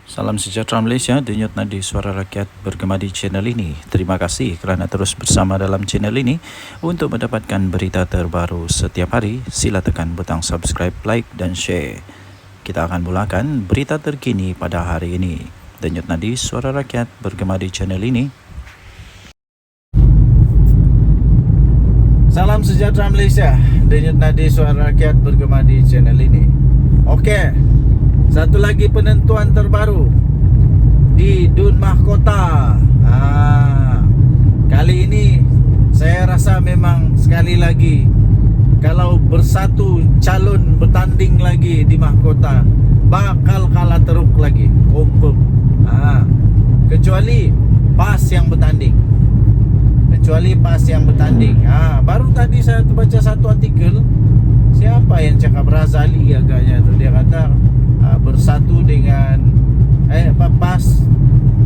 Salam sejahtera Malaysia, denyut nadi suara rakyat bergema di channel ini. Terima kasih kerana terus bersama dalam channel ini. Untuk mendapatkan berita terbaru setiap hari, sila tekan butang subscribe, like dan share. Kita akan mulakan berita terkini pada hari ini. Denyut nadi suara rakyat bergema di channel ini. Salam sejahtera Malaysia, denyut nadi suara rakyat bergema di channel ini. Okey, satu lagi penentuan terbaru di Dun Mahkota. Kali ini saya rasa memang sekali lagi, kalau bersatu calon bertanding lagi di Mahkota, bakal kalah teruk lagi, confirm. Kecuali PAS yang bertanding. Baru tadi saya baca satu artikel, siapa yang cakap, Razali agaknya tu, dia kata bersatu dengan PAS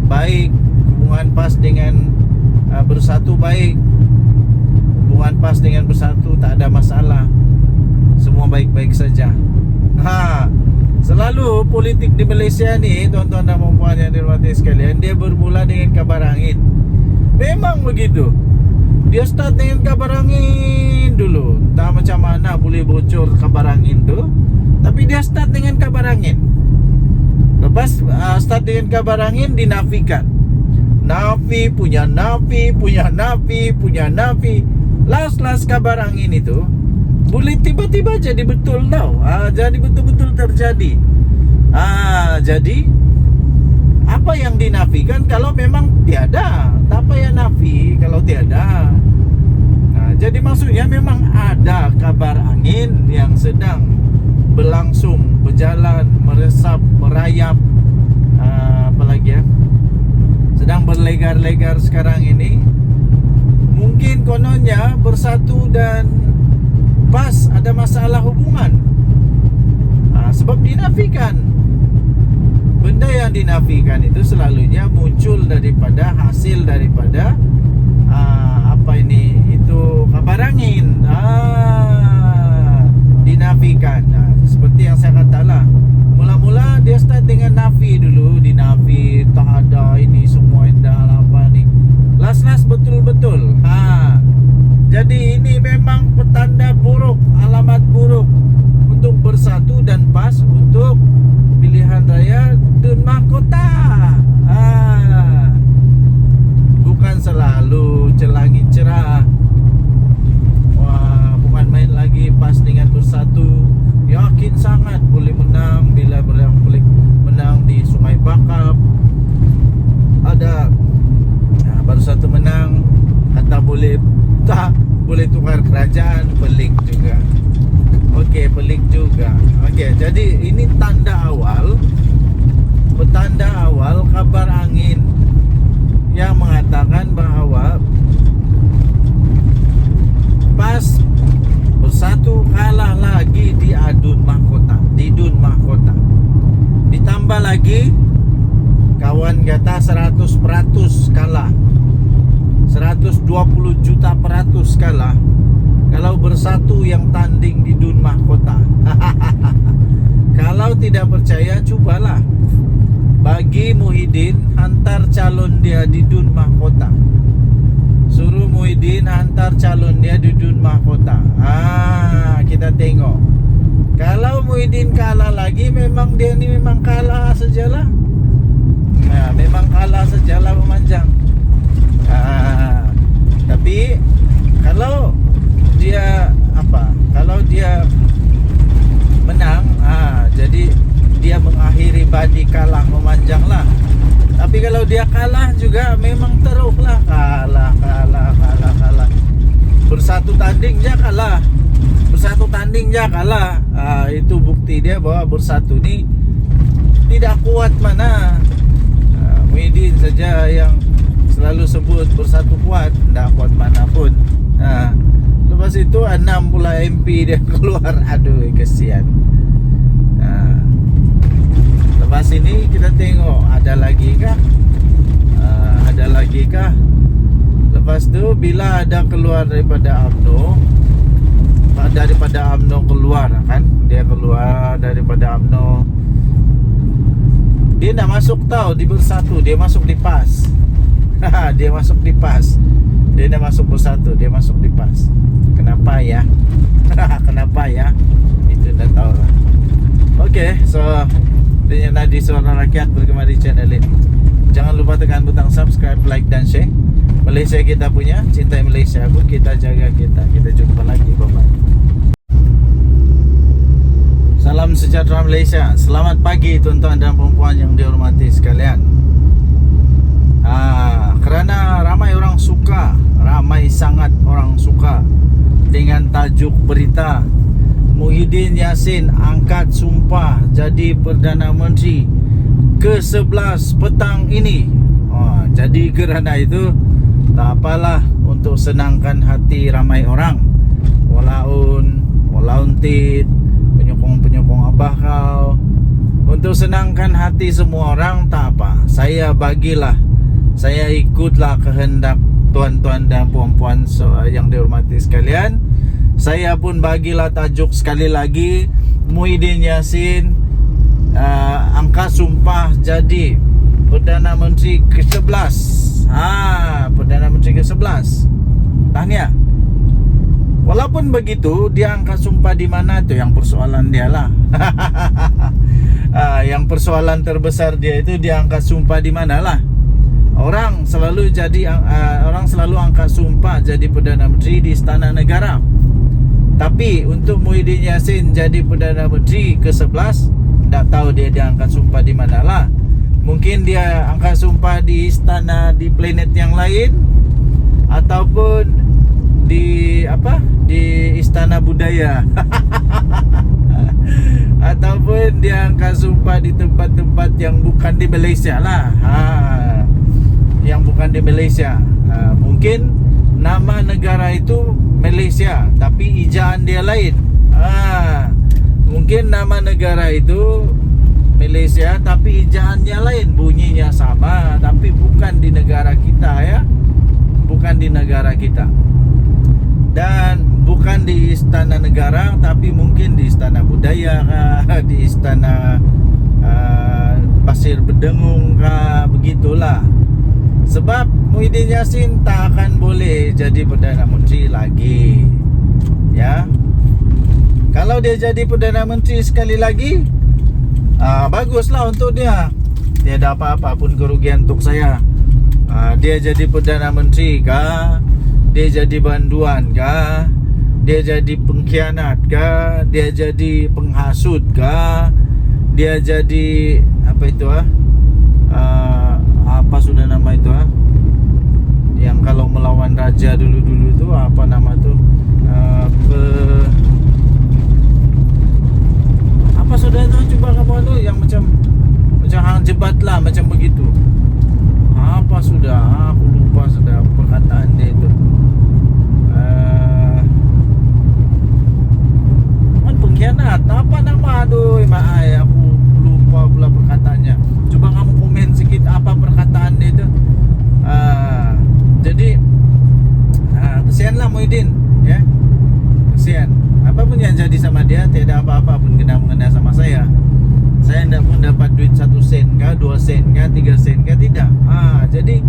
baik, hubungan PAS dengan bersatu baik, hubungan PAS dengan bersatu tak ada masalah, semua baik-baik saja. Selalu politik di Malaysia ni, tuan-tuan dan puan yang dirahmati sekalian, dia bermula dengan kabar angin. Memang begitu. Dia start dengan kabar angin dulu. Tak macam mana boleh bocor kabar angin tu, tapi dia start dengan kabar angin. Lepas start dengan kabar angin, dinafikan. Nafi, punya nafi. Last kabar angin itu boleh tiba-tiba jadi betul tau. Jadi betul-betul terjadi. Jadi apa yang dinafikan kalau memang tiada? Tak payah nafi kalau tiada. Jadi maksudnya memang ada kabar angin yang sedang berlangsung, berjalan, meresap, merayap, sedang berlegar-legar sekarang ini. Mungkin kononnya bersatu dan PAS ada masalah hubungan, sebab dinafikan. Benda yang dinafikan itu selalunya muncul daripada hasil daripada itu kabar angin. Dinafikan. Seperti yang saya katalah, mula-mula dia start dengan nafi dulu, dinafi, tak ada ini semua, indah apa ni. Last betul-betul. Jadi ini memang petanda buruk, alamat buruk untuk bersatu dan PAS untuk pilihan raya Dun Mahkota. Bukan selalu celangin cerah. Bukan main lagi PAS dengan bersatu. Yakin sangat boleh menang bila boleh menang di Sungai Bakap. Ada baru satu menang, kata boleh tukar kerajaan, pelik juga. Pelik juga. Jadi ini petanda awal kabar angin yang mengatakan bahawa PAS bersatu kalah lagi di Dun Mahkota. Ditambah lagi, kawan kata 100% kalah, 120 juta % kalah kalau bersatu yang tanding di Dun Mahkota. Kalau tidak percaya, cubalah bagi Muhyiddin hantar calon dia di Dun Mahkota. Suruh Muhyiddin hantar calon dia di Dun Mahkota. Kita tengok. Kalau Muhyiddin kalah lagi, memang dia ni memang kalah sajalah. Memang kalah sajalah memanjang. Tapi kalau dia kalau dia menang, jadi dia mengakhiri badi kalah memanjanglah. Tapi kalau dia kalah juga, memang teruklah kalah. Bersatu tanding je kalah. Itu bukti dia bahwa bersatu ni tidak kuat mana. Muhyiddin saja yang selalu sebut bersatu kuat, tidak kuat mana pun. Lepas itu 6 pula MP dia keluar. Aduh, kesian. Lepas ini kita tengok ada lagi kah? Lepas tu bila ada keluar daripada UMNO keluar kan, dia keluar daripada UMNO, Dia nak masuk tahu di bersatu, dia masuk di PAS. Dia masuk di PAS. Dia nak masuk bersatu, dia masuk di PAS. Kenapa ya? Kenapa ya? Itu dah tahu lah. Okay, so ini Nadi Suara Rakyat bergema di channel ini. Jangan lupa tekan butang subscribe, like dan share. Malaysia kita punya, cintai Malaysia pun kita jaga kita. Kita jumpa lagi, bye-bye. Salam sejahtera Malaysia. Selamat pagi tuan-tuan dan puan-puan yang dihormati sekalian. Kerana ramai orang suka, ramai sangat orang suka dengan tajuk berita Muhyiddin Yassin angkat sumpah jadi Perdana Menteri ke-11 petang ini. Jadi kerana itu, tak apalah, untuk senangkan hati ramai orang, walaun tit, penyokong abah kau, untuk senangkan hati semua orang, tak apa. Saya ikutlah kehendak tuan-tuan dan puan-puan yang dihormati sekalian. Saya pun bagilah tajuk sekali lagi, Muhyiddin Yassin angkat sumpah jadi Perdana Menteri ke-11. Perdana Menteri ke-11. Tahniah. Walaupun begitu, dia angkat sumpah di mana tu yang persoalan dia lah. Yang persoalan terbesar dia itu dia angkat sumpah di mana lah. Orang selalu angkat sumpah jadi Perdana Menteri di Istana Negara. Tapi untuk Muhyiddin Yassin jadi Perdana Menteri ke-11, tak tahu dia angkat sumpah di mana lah. Mungkin dia angkat sumpah di istana di planet yang lain, ataupun di Istana Budaya. Ataupun dia angkat sumpah di tempat-tempat yang bukan di Malaysia lah. Yang bukan di Malaysia. Mungkin nama negara itu Malaysia, tapi ejaan dia lain. Mungkin nama negara itu Malaysia, tapi ejaannya lain, bunyinya sama, tapi bukan di negara kita ya. Bukan di negara kita. Dan bukan di Istana Negara, tapi mungkin di Istana Budaya kah, di Istana Pasir Bedengung kah, begitulah. Sebab Muhyiddin Yassin tak akan boleh jadi Perdana Menteri lagi. Ya. Kalau dia jadi Perdana Menteri sekali lagi, baguslah untuk dia. Tiada apa-apa pun kerugian untuk saya. Dia jadi Perdana Menteri kah, dia jadi banduan kah, dia jadi pengkhianat kah, dia jadi penghasut kah, dia jadi apa itu apa sudah nama itu yang kalau melawan raja dulu-dulu itu apa nama tu, apa sudah itu, cuba kamu tu yang macam hang jebat lah, macam begitu. Apa sudah, aku lupa sudah perkataan dia itu. Pengkhianat, apa nama, aduh maaf, aku lupa pula perkataannya. Cuba kamu komen sikit apa perkataan dia itu. Jadi kesianlah Muhyiddin, ya. Kesian. Apapun yang jadi sama dia, tiada apa-apa pun kena sama saya. Saya tidak pun dapat duit 1 sen kah, 2 sen kah, 3 sen kah, tidak. Jadi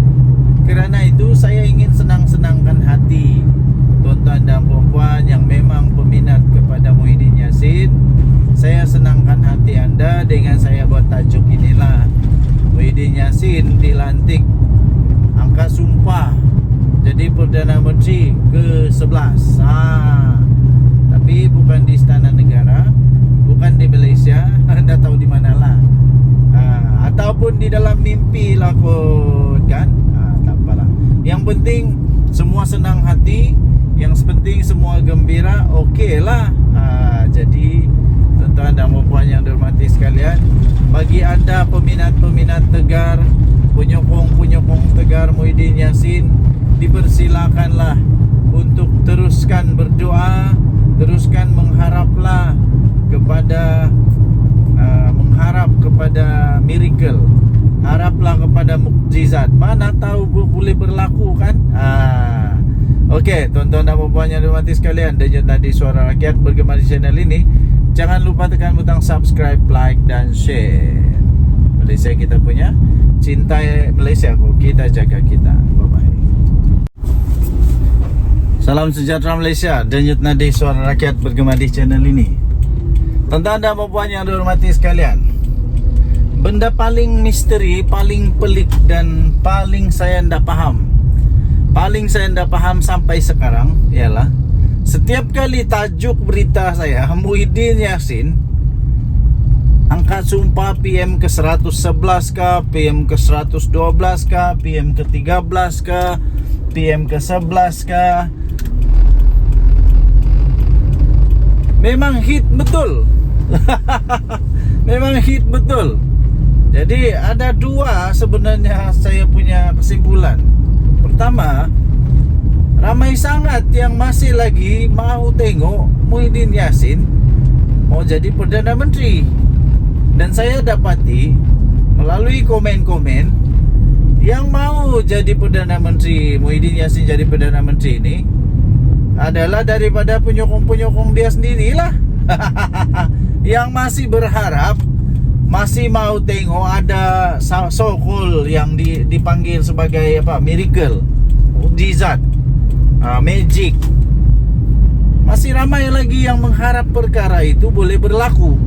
kerana itu saya ingin senang-senangkan hati tuan-tuan dan puan-puan yang memang peminat kepada Muhyiddin Yassin. Saya senangkan hati anda dengan saya buat tajuk inilah, Muhyiddin Yassin dilantik angkat sumpah jadi Perdana Menteri ke-11. Tapi bukan di Istana Negara, bukan di Malaysia, anda tahu di mana lah. Ataupun di dalam mimpi lah kot kan. Tak apalah. Yang penting semua senang hati, yang penting semua gembira, okey lah. Jadi tuan-tuan dan puan yang dihormati sekalian, bagi anda peminat-peminat tegar, penyokong-penyokong tegar Muhyiddin Yassin, dipersilakanlah untuk teruskan berdoa, teruskan mengharaplah kepada mengharap kepada miracle, haraplah kepada mukjizat. Mana tahu boleh berlaku kan. Okey, tuan-tuan dan puan yang dihormati sekalian, Denyut Nadi Suara Rakyat bergema di channel ini. Jangan lupa tekan butang subscribe, like dan share. Malaysia kita punya. Cintai Malaysia kok, kita jaga kita. Bye-bye. Salam sejahtera Malaysia. Denyut nadi suara rakyat bergema di channel ini. Tuan-tuan dan puan yang dihormati sekalian, benda paling misteri, paling pelik dan paling saya tidak faham sampai sekarang ialah setiap kali tajuk berita saya Muhyiddin Yassin angkat sumpah PM ke-111 kah, PM ke-112 kah, PM ke-13 kah, PM ke-11 kah, memang hit betul. Memang hit betul. Jadi ada dua sebenarnya saya punya kesimpulan. Pertama, ramai sangat yang masih lagi mau tengok Muhyiddin Yassin mau jadi Perdana Menteri. Dan saya dapati melalui komen-komen yang mau jadi Perdana Menteri, Muhyiddin Yassin jadi Perdana Menteri ini adalah daripada penyokong-penyokong dia sendirilah. Yang masih berharap, masih mau tengok ada so-called yang dipanggil sebagai apa, miracle, mukjizat, magic. Masih ramai lagi yang mengharap perkara itu boleh berlaku.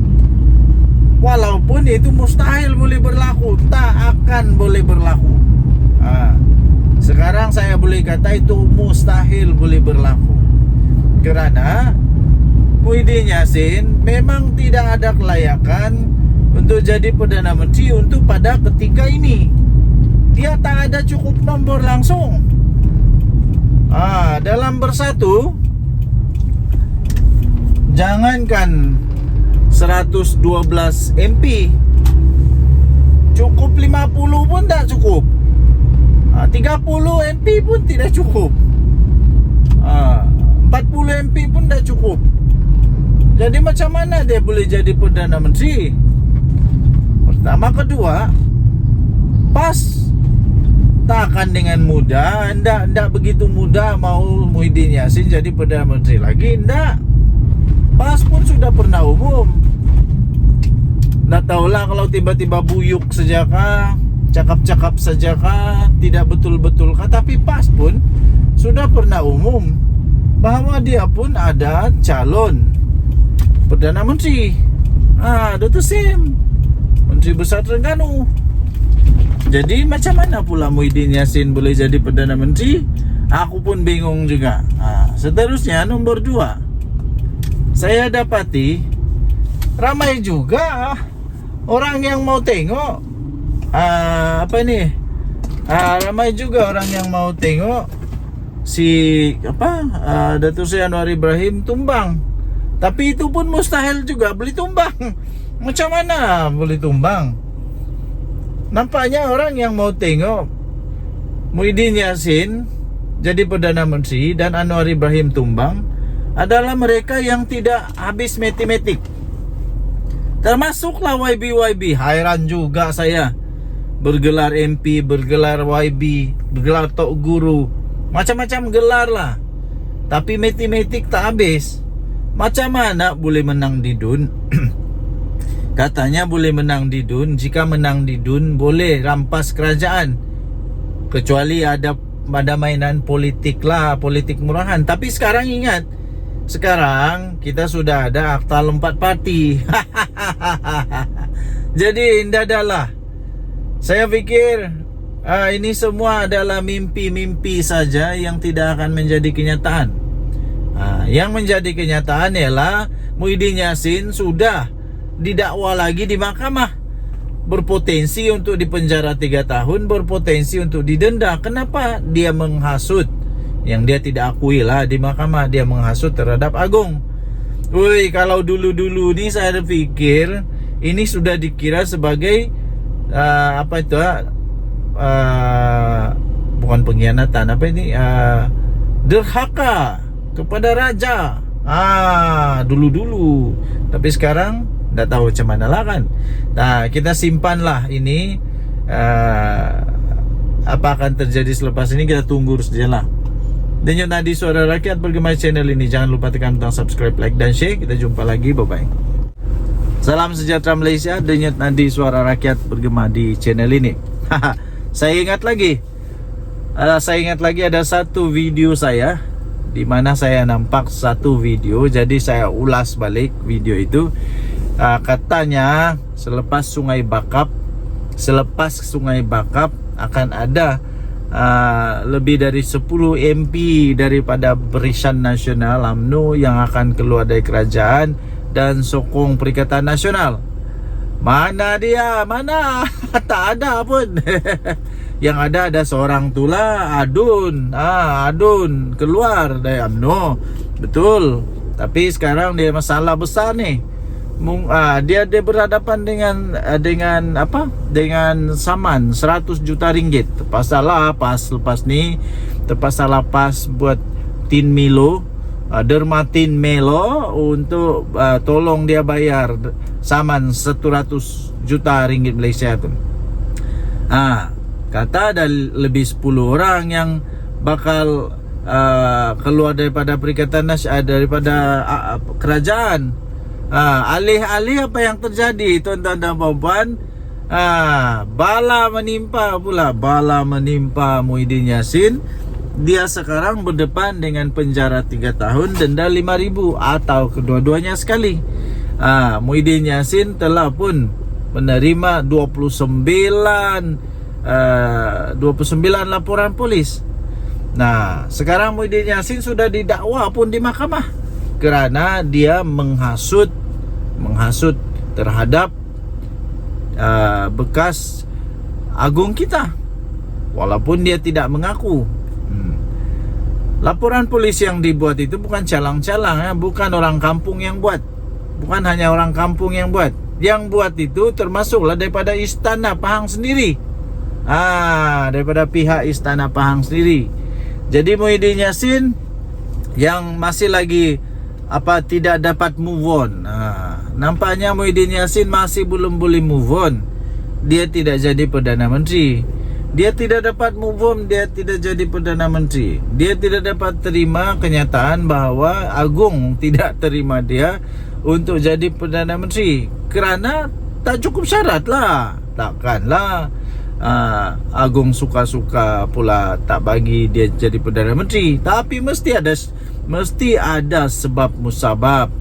Walaupun itu mustahil boleh berlaku, tak akan boleh berlaku. Sekarang saya boleh kata itu mustahil boleh berlaku. Kerana Muhyiddin Yassin memang tidak ada kelayakan untuk jadi Perdana Menteri untuk pada ketika ini. Dia tak ada cukup nombor langsung. Dalam bersatu, jangankan 112 MP, cukup 50 pun tak cukup. 30 MP pun tidak cukup. 40 MP pun tak cukup. Jadi macam mana dia boleh jadi Perdana Menteri? Pertama, kedua, pas takkan dengan mudah. Ndak begitu mudah mau Muhyiddin Yassin jadi Perdana Menteri lagi. Ndak. Pas pun sudah pernah umum. Ndak tahulah kalau tiba-tiba buyuk sajakah, cakap-cakap sajakah, tidak betul-betul kah. Tapi pas pun sudah pernah umum bahwa dia pun ada calon Perdana Menteri. Itu same Menteri Besar Terengganu. Jadi macam mana pula Muhyiddin Yassin boleh jadi Perdana Menteri? Aku pun bingung juga. Seterusnya nomor 2, saya dapati ramai juga orang yang mau tengok ramai juga orang yang mau tengok si Datuk Seri Anwar Ibrahim tumbang. Tapi itu pun mustahil juga boleh tumbang. Macam mana boleh tumbang? Nampaknya orang yang mau tengok Muhyiddin Yassin jadi Perdana Menteri dan Anwar Ibrahim tumbang adalah mereka yang tidak habis matematik. Termasuklah YB. Hairan juga saya. Bergelar MP, bergelar YB, bergelar Tok Guru, macam-macam gelar lah. Tapi matematik tak habis. Macam mana boleh menang di DUN? Katanya boleh menang di DUN. Jika menang di DUN boleh rampas kerajaan, kecuali ada mainan politik lah, politik murahan. Tapi sekarang ingat, sekarang kita sudah ada akta 4 parti. Jadi indah adalah, saya pikir ini semua adalah mimpi-mimpi saja yang tidak akan menjadi kenyataan. Yang menjadi kenyataan ialah Muhyiddin Yassin sudah didakwa lagi di mahkamah, berpotensi untuk dipenjara 3 tahun, berpotensi untuk didenda. Kenapa? Dia menghasut yang dia tidak akui lah di mahkamah. Dia menghasut terhadap Agong. Kalau dulu-dulu ni saya fikir ini sudah dikira sebagai bukan pengkhianatan, derhaka kepada raja. Dulu-dulu. Tapi sekarang tak tahu macam mana lah kan. Kita simpanlah ini. Apa akan terjadi selepas ini kita tunggu sajalah. Denyut nadi suara rakyat bergema channel ini. Jangan lupa tekan butang subscribe, like dan share. Kita jumpa lagi. Bye bye. Salam sejahtera Malaysia, denyut nadi suara rakyat bergema di channel ini. Saya ingat lagi ada satu video saya di mana saya nampak satu video, jadi saya ulas balik video itu. Katanya selepas Sungai Bakap akan ada lebih dari 10 MP daripada Barisan Nasional UMNO yang akan keluar dari kerajaan dan sokong Perikatan Nasional. Mana dia? Mana? Tak ada pun. Yang ada seorang tulah, Adun. Adun keluar dari UMNO. Betul. Tapi sekarang dia masalah besar nih. Dia berhadapan dengan saman 100 juta ringgit. Terpaksa lapas buat Tin Milo, Dermatin Melo untuk tolong dia bayar saman 100 juta ringgit Malaysia tu. Kata ada lebih 10 orang yang bakal keluar daripada Perikatan Nasional, daripada kerajaan. Alih-alih apa yang terjadi, tuan-tuan dan puan-puan, bala menimpa Muhyiddin Yassin. Dia sekarang berdepan dengan penjara 3 tahun, denda 5,000 atau kedua-duanya sekali. Muhyiddin Yassin telah pun menerima 29 laporan polis. Nah, sekarang Muhyiddin Yassin sudah didakwa pun di mahkamah kerana dia menghasut terhadap bekas agung kita, walaupun dia tidak mengaku. Laporan polis yang dibuat itu bukan calang-calang, bukan orang kampung yang buat, bukan hanya orang kampung yang buat. Yang buat itu termasuklah daripada Istana Pahang sendiri, daripada pihak Istana Pahang sendiri. Jadi Muhyiddin Yassin yang masih lagi tidak dapat move on. Nampaknya Muhyiddin Yassin masih belum boleh move on. Dia tidak jadi Perdana Menteri. Dia tidak dapat move on, dia tidak jadi Perdana Menteri. Dia tidak dapat terima kenyataan bahawa Agung tidak terima dia untuk jadi Perdana Menteri kerana tak cukup syarat lah. Takkanlah Agung suka-suka pula tak bagi dia jadi Perdana Menteri. Tapi mesti ada sebab musabab,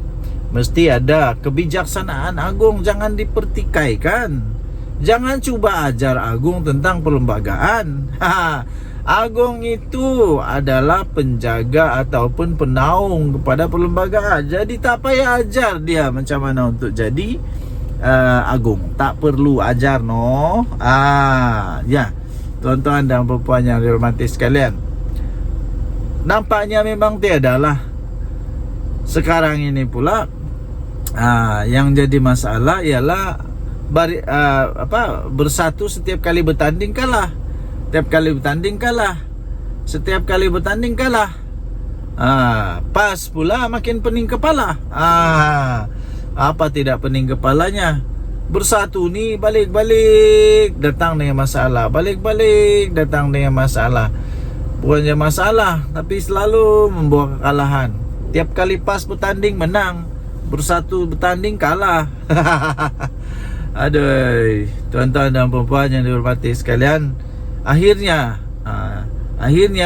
mesti ada kebijaksanaan Agung. Jangan dipertikaikan. Jangan cuba ajar Agung tentang perlembagaan. Agung itu adalah penjaga ataupun penaung kepada perlembagaan. Jadi tak payah ajar dia macam mana untuk jadi Agung. Tak perlu ajar, no. Ya, tuan-tuan dan puan-puan yang dihormati sekalian, nampaknya memang tiadalah. Sekarang ini pula yang jadi masalah ialah bersatu setiap kali bertanding kalah. Setiap kali bertanding kalah. Pas pula makin pening kepala. Apa tidak pening kepalanya? Bersatu ni balik-balik datang dengan masalah, balik-balik datang dengan masalah. Bukannya masalah, tapi selalu membawa kekalahan. Tiap kali pas bertanding menang, bersatu bertanding kalah. Aduh, tuan-tuan dan puan-puan yang dihormati sekalian, akhirnya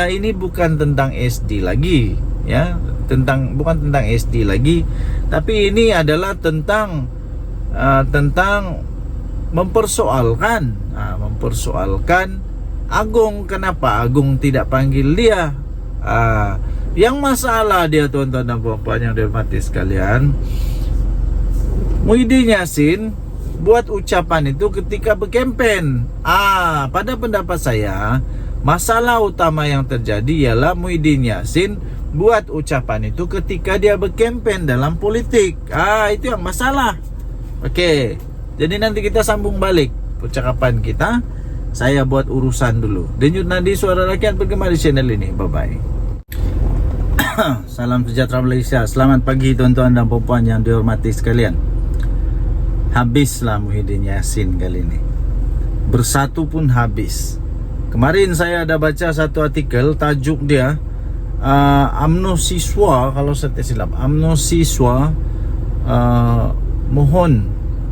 ini bukan tentang SD lagi, ya, bukan tentang SD lagi, tapi ini adalah tentang mempersoalkan Agung. Kenapa Agung tidak panggil dia? Yang masalah dia, tuan-tuan dan puan-puan yang dihormati sekalian, Muhyiddin Yassin buat ucapan itu ketika berkempen. Pada pendapat saya, masalah utama yang terjadi ialah Muhyiddin Yassin buat ucapan itu ketika dia berkempen dalam politik. Itu yang masalah. Okey, jadi nanti kita sambung balik percakapan kita. Saya buat urusan dulu. Denyut nadi suara rakyat bergema di channel ini. Bye-bye. Salam sejahtera Malaysia. Selamat pagi tuan-tuan dan puan-puan yang dihormati sekalian. Habislah Muhyiddin Yassin kali ini. Bersatu pun habis. Kemarin saya ada baca satu artikel, tajuk dia UMNO siswa, kalau saya tak silap, UMNO siswa mohon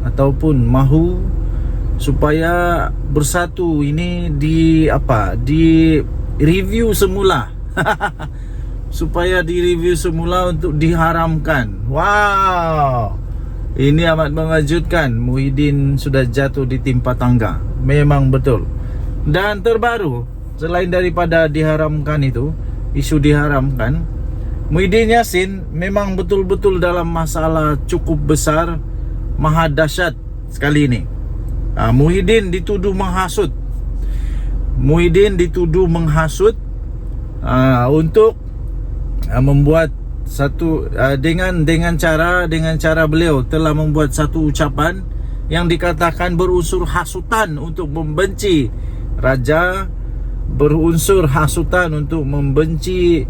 ataupun mahu supaya bersatu ini di review semula. Supaya di review semula untuk diharamkan. Wow, ini amat mengejutkan. Muhyiddin sudah jatuh di timpa tangga. Memang betul. Dan terbaru, selain daripada diharamkan itu, isu diharamkan, Muhyiddin Yassin memang betul-betul dalam masalah cukup besar, maha dahsyat sekali ini. Muhyiddin dituduh menghasut. Muhyiddin dituduh menghasut untuk membuat satu dengan cara beliau telah membuat satu ucapan yang dikatakan berunsur hasutan untuk membenci raja, berunsur hasutan untuk membenci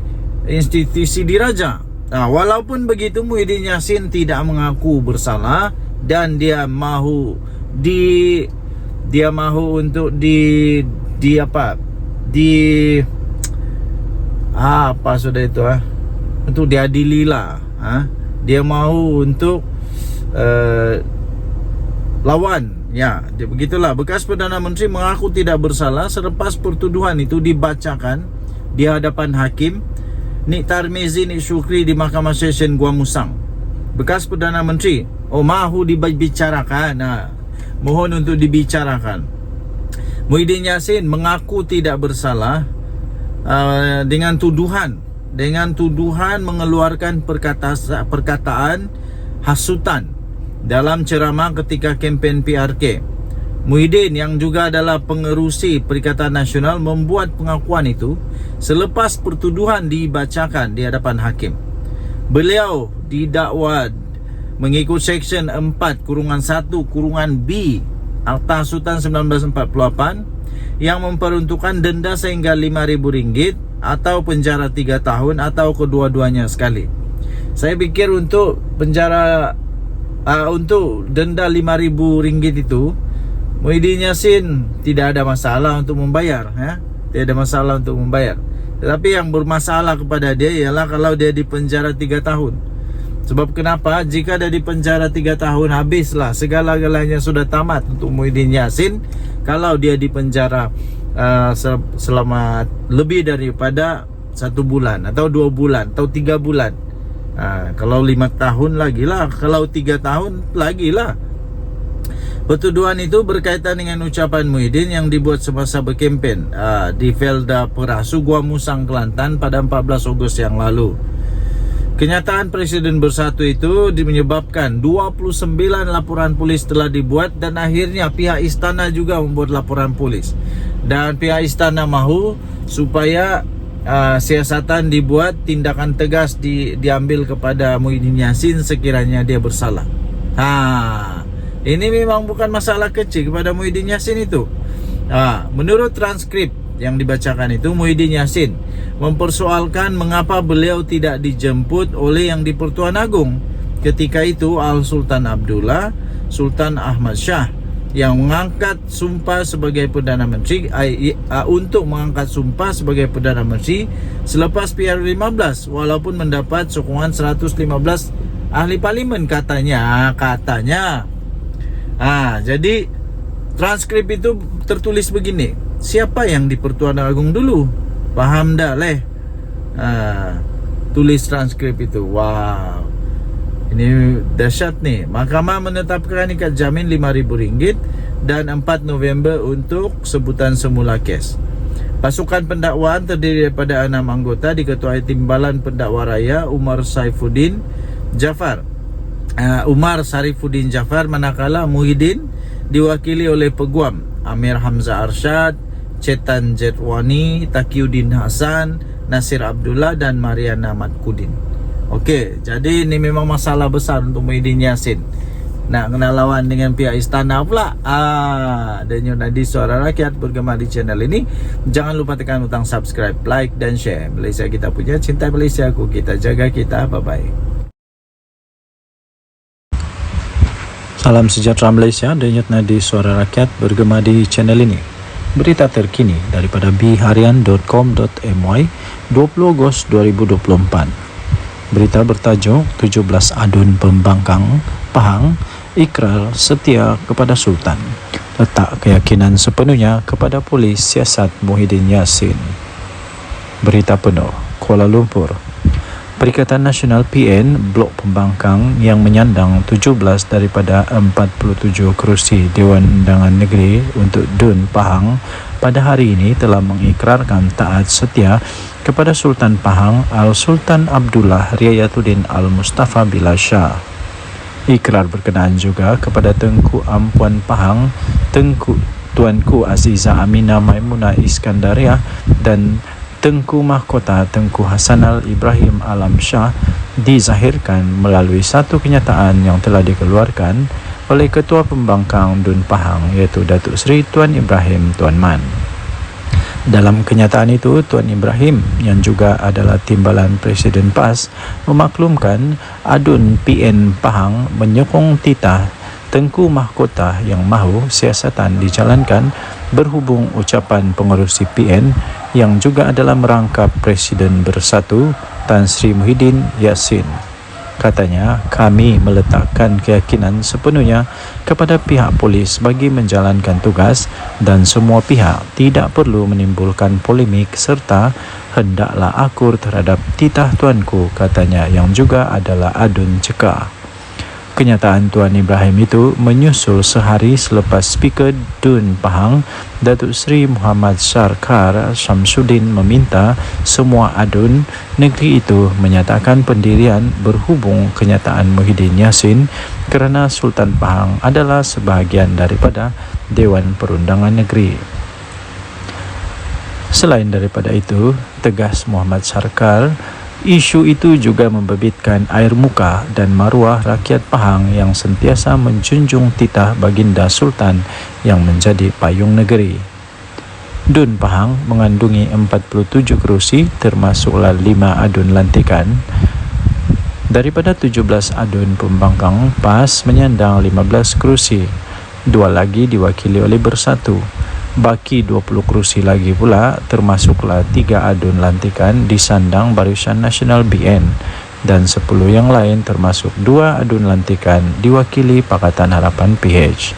institusi diraja. Walaupun begitu, Muhyiddin Yassin tidak mengaku bersalah dan dia mahu untuk untuk diadili lah. Dia mahu untuk lawan. Ya, begitulah. Bekas Perdana Menteri mengaku tidak bersalah selepas pertuduhan itu dibacakan di hadapan hakim Nik Tarmizi Nik Syukri di Mahkamah Session Gua Musang. Bekas Perdana Menteri mahu dibicarakan. Mohon untuk dibicarakan. Muhyiddin Yassin mengaku tidak bersalah dengan tuduhan mengeluarkan perkataan hasutan dalam ceramah ketika kempen PRK. Muhyiddin yang juga adalah pengerusi Perikatan Nasional membuat pengakuan itu selepas pertuduhan dibacakan di hadapan hakim. Beliau didakwa mengikut Seksyen 4-1-B Akta Hasutan 1948 yang memperuntukkan denda sehingga RM5.000 atau penjara 3 tahun atau kedua-duanya sekali. Saya pikir untuk penjara untuk denda RM5.000 itu, Muhyiddin Yassin tidak ada masalah untuk membayar, tidak ada masalah untuk membayar. Tetapi yang bermasalah kepada dia ialah kalau dia di penjara 3 tahun. Sebab kenapa? Jika dia di penjara 3 tahun, habislah segala-galanya, sudah tamat untuk Muhyiddin Yassin. Kalau dia di penjara selama lebih daripada 1 bulan atau 2 bulan atau 3 bulan, kalau 5 tahun lagi lah, kalau 3 tahun lagi lah. Pertuduhan itu berkaitan dengan ucapan Muhyiddin yang dibuat semasa berkempen di Felda Perasu, Gua Musang, Kelantan pada 14 Ogos yang lalu. Kenyataan Presiden Bersatu itu menyebabkan 29 laporan polis telah dibuat dan akhirnya pihak istana juga membuat laporan polis. Dan pihak istana mahu supaya siasatan dibuat, tindakan tegas diambil kepada Muhyiddin Yassin sekiranya dia bersalah. Ini memang bukan masalah kecil kepada Muhyiddin Yassin itu. Menurut transkrip yang dibacakan itu, Muhyiddin Yassin mempersoalkan mengapa beliau tidak dijemput oleh Yang di-Pertuan Agong. Ketika itu Al-Sultan Abdullah, Sultan Ahmad Shah yang mengangkat sumpah sebagai Perdana Menteri untuk mengangkat sumpah sebagai Perdana Menteri selepas PR15, walaupun mendapat sokongan 115 ahli parlimen katanya. Jadi transkrip itu tertulis begini. Siapa yang di Pertuan Agong dulu? Paham dah leh. Tulis transkrip itu. Wow, ini dahsyat nih. Mahkamah menetapkan ikat jamin RM5.000 dan 4 November untuk sebutan semula kes. Pasukan pendakwaan terdiri daripada 6 anggota diketuai Timbalan Pendakwa Raya Umar Sarifuddin Jafar, manakala Muhyiddin diwakili oleh Peguam Amir Hamzah Arsyad, Chetan Jetwani, Taqiyuddin Hasan, Nasir Abdullah dan Mariana Matkudin. Okey, jadi ini memang masalah besar untuk Muhyiddin Yassin. Nak kena lawan dengan pihak istana pula. Dan Nadi Suara Rakyat bergema di channel ini. Jangan lupa tekan butang subscribe, like dan share. Malaysia kita punya, cinta Malaysia aku, kita jaga kita. Bye-bye. Salam sejahtera Malaysia, denyut nadi Suara Rakyat bergema di channel ini. Berita terkini daripada biharian.com.my 20 Ogos 2024. Berita bertajuk 17 adun pembangkang Pahang ikrar setia kepada Sultan, letak keyakinan sepenuhnya kepada polis siasat Muhyiddin Yassin. Berita penuh, Kuala Lumpur. Perikatan Nasional PN Blok Pembangkang yang menyandang 17 daripada 47 kerusi Dewan Undangan Negeri untuk DUN Pahang pada hari ini telah mengikrarkan taat setia kepada Sultan Pahang Al-Sultan Abdullah Riayatuddin Al-Mustafa Billah Shah. Ikrar berkenaan juga kepada Tengku Ampuan Pahang, Tuanku Aziza Aminah Maimunah Iskandariah dan Tengku Mahkota Tengku Hasanal Ibrahim Alam Shah dizahirkan melalui satu kenyataan yang telah dikeluarkan oleh Ketua Pembangkang DUN Pahang iaitu Datuk Seri Tuan Ibrahim Tuan Man. Dalam kenyataan itu, Tuan Ibrahim yang juga adalah timbalan Presiden PAS memaklumkan ADUN PN Pahang menyokong titah Tengku Mahkota yang mahu siasatan dijalankan berhubung ucapan pengerusi PN yang juga adalah merangkap Presiden Bersatu Tan Sri Muhyiddin Yassin. Katanya, kami meletakkan keyakinan sepenuhnya kepada pihak polis bagi menjalankan tugas dan semua pihak tidak perlu menimbulkan polemik serta hendaklah akur terhadap titah tuanku, katanya yang juga adalah ADUN Cekah. Kenyataan Tuan Ibrahim itu menyusul sehari selepas Speaker DUN Pahang Datuk Seri Muhammad Sarkar Syamsuddin meminta semua ADUN negeri itu menyatakan pendirian berhubung kenyataan Muhyiddin Yassin kerana Sultan Pahang adalah sebahagian daripada Dewan Perundangan Negeri. Selain daripada itu, tegas Muhammad Sarkar, isu itu juga membebitkan air muka dan maruah rakyat Pahang yang sentiasa menjunjung titah baginda Sultan yang menjadi payung negeri. DUN Pahang mengandungi 47 kerusi termasuklah 5 ADUN lantikan. Daripada 17 ADUN Pembangkang, PAS menyandang 15 kerusi, 2 lagi diwakili oleh Bersatu. Baki 20 kerusi lagi pula termasuklah 3 ADUN lantikan disandang Barisan Nasional BN dan 10 yang lain termasuk 2 ADUN lantikan diwakili Pakatan Harapan PH.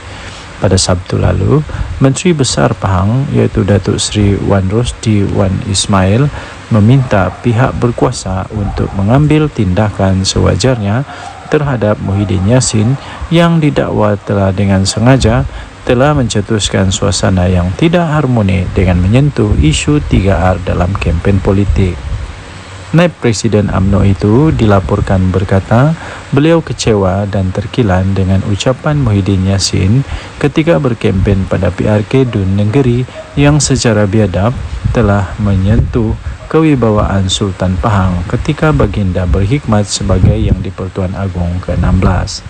Pada Sabtu lalu, Menteri Besar Pahang iaitu Datuk Seri Wan Rosdi Wan Ismail meminta pihak berkuasa untuk mengambil tindakan sewajarnya terhadap Muhyiddin Yassin yang didakwa telah dengan sengaja telah mencetuskan suasana yang tidak harmoni dengan menyentuh isu 3R dalam kempen politik. Naib Presiden UMNO itu dilaporkan berkata beliau kecewa dan terkilan dengan ucapan Muhyiddin Yassin ketika berkempen pada PRK DUN Negeri yang secara biadab telah menyentuh kewibawaan Sultan Pahang ketika baginda berkhidmat sebagai Yang di-Pertuan Agong ke-16.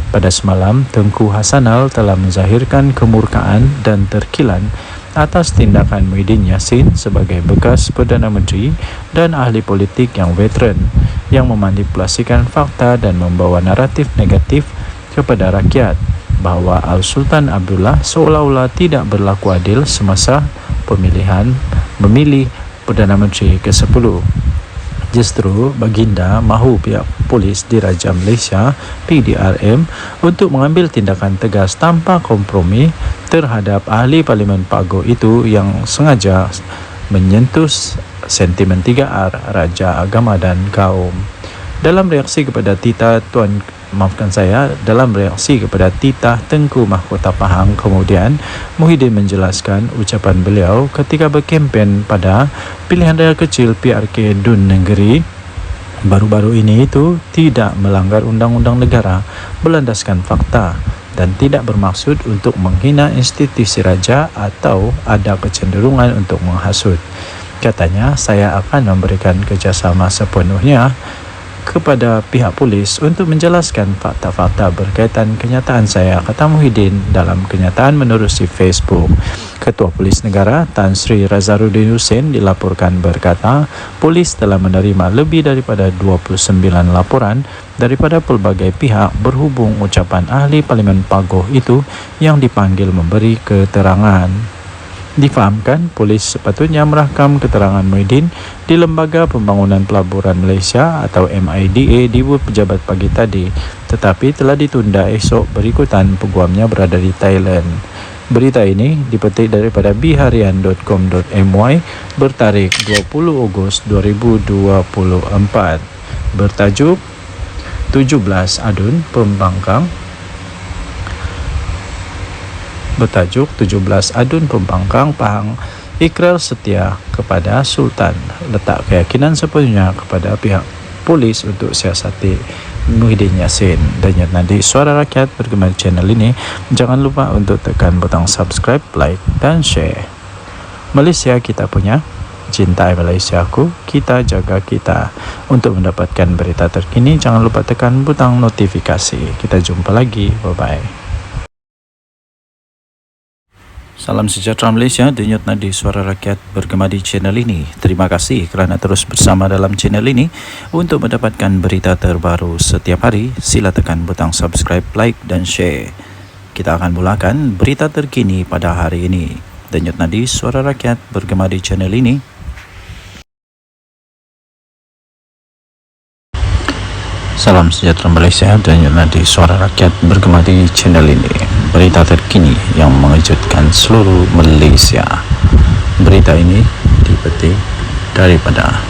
Pada semalam, Tengku Hasanal telah menzahirkan kemurkaan dan terkilan atas tindakan Muhyiddin Yassin sebagai bekas Perdana Menteri dan ahli politik yang veteran yang memanipulasikan fakta dan membawa naratif negatif kepada rakyat bahawa Al-Sultan Abdullah seolah-olah tidak berlaku adil semasa pemilihan memilih Perdana Menteri ke-10. Justru baginda mahu pihak polis Diraja Malaysia PDRM untuk mengambil tindakan tegas tanpa kompromi terhadap ahli Parlimen Pagoh itu yang sengaja menyentuh sentimen 3R, Raja, Agama dan Kaum. Dalam reaksi kepada titah Tengku Mahkota Pahang, kemudian Muhyiddin menjelaskan ucapan beliau ketika berkempen pada pilihan raya kecil PRK DUN Negeri baru-baru ini itu tidak melanggar undang-undang negara, berlandaskan fakta dan tidak bermaksud untuk menghina institusi raja atau ada kecenderungan untuk menghasut. Katanya, saya akan memberikan kerjasama sepenuhnya kepada pihak polis untuk menjelaskan fakta-fakta berkaitan kenyataan saya, kata Muhyiddin dalam kenyataan menerusi Facebook. Ketua Polis Negara Tan Sri Razaruddin Hussein dilaporkan berkata, polis telah menerima lebih daripada 29 laporan daripada pelbagai pihak berhubung ucapan ahli Parlimen Pagoh itu yang dipanggil memberi keterangan. Difahamkan, polis sepatutnya merakam keterangan Muhyiddin di Lembaga Pembangunan Pelaburan Malaysia atau MIDA di pejabat pagi tadi, tetapi telah ditunda esok berikutan peguamnya berada di Thailand. Berita ini dipetik daripada biharian.com.my bertarikh 20 Ogos 2024. Bertajuk 17 Adun Pembangkang Pahang ikrar setia kepada Sultan, letak keyakinan sepenuhnya kepada pihak polis untuk siasati Muhyiddin Yassin. Dan nanti Suara Rakyat bergema di channel ini. Jangan lupa untuk tekan butang subscribe, like dan share. Malaysia kita punya, cintai Malaysiaku, kita jaga kita. Untuk mendapatkan berita terkini, jangan lupa tekan butang notifikasi. Kita jumpa lagi, bye bye. Salam sejahtera Malaysia, denyut nadi Suara Rakyat bergema di channel ini. Terima kasih kerana terus bersama dalam channel ini. Untuk mendapatkan berita terbaru setiap hari, sila tekan butang subscribe, like dan share. Kita akan mulakan berita terkini pada hari ini. Denyut nadi Suara Rakyat bergema di channel ini. Salam sejahtera Malaysia, denyut nadi Suara Rakyat bergema di channel ini. Berita terkini yang mengejutkan seluruh Malaysia. Berita ini dipetik daripada